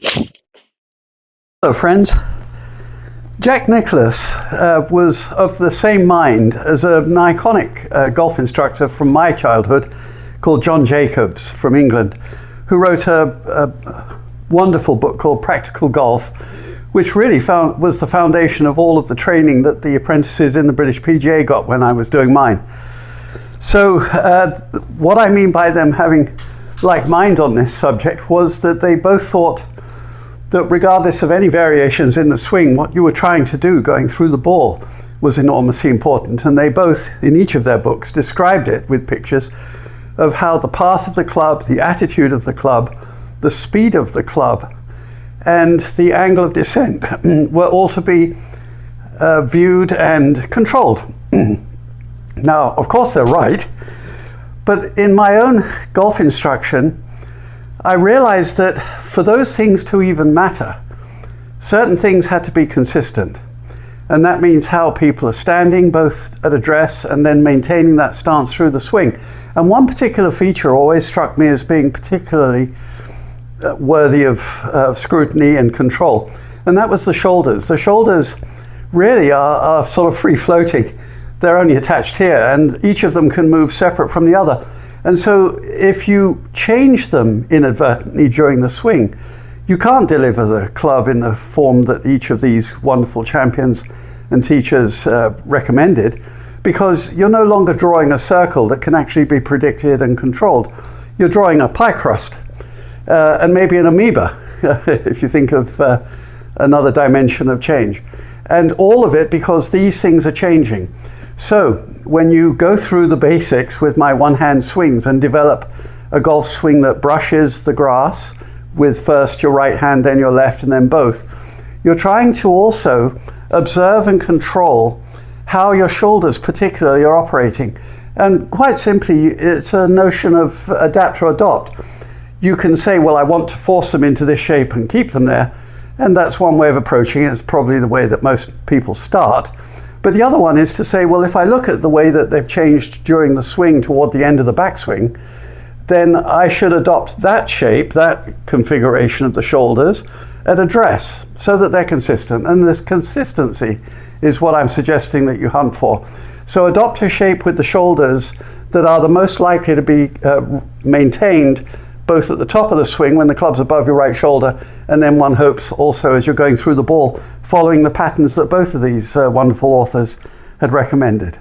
Hello friends. Jack Nicklaus was of the same mind as an iconic golf instructor from my childhood called John Jacobs from England, who wrote a wonderful book called Practical Golf, which really was the foundation of all of the training that the apprentices in the British PGA got when I was doing mine. So what I mean by them having like mind on this subject was that they both thought that regardless of any variations in the swing, what you were trying to do going through the ball was enormously important. And they both, in each of their books, described it with pictures of how the path of the club, the attitude of the club, the speed of the club, and the angle of descent were all to be viewed and controlled. Now, of course, they're right, but in my own golf instruction, I realized that for those things to even matter, certain things had to be consistent. And that means how people are standing, both at address and then maintaining that stance through the swing. And one particular feature always struck me as being particularly worthy of scrutiny and control. And that was the shoulders. The shoulders really are sort of free floating. They're only attached here, and each of them can move separate from the other. And so if you change them inadvertently during the swing, you can't deliver the club in the form that each of these wonderful champions and teachers recommended, because you're no longer drawing a circle that can actually be predicted and controlled. You're drawing a pie crust and maybe an amoeba, if you think of another dimension of change. And all of it because these things are changing. So when you go through the basics with my one-hand swings and develop a golf swing that brushes the grass with first your right hand, then your left, and then both, you're trying to also observe and control how your shoulders particularly are operating. And quite simply, it's a notion of adapt or adopt. You can say, well, I want to force them into this shape and keep them there. And that's one way of approaching it. It's probably the way that most people start. But the other one is to say, well, if I look at the way that they've changed during the swing toward the end of the backswing, then I should adopt that shape, that configuration of the shoulders at address so that they're consistent. And this consistency is what I'm suggesting that you hunt for. So adopt a shape with the shoulders that are the most likely to be maintained both at the top of the swing when the club's above your right shoulder, and then one hopes also as you're going through the ball, following the patterns that both of these wonderful authors had recommended.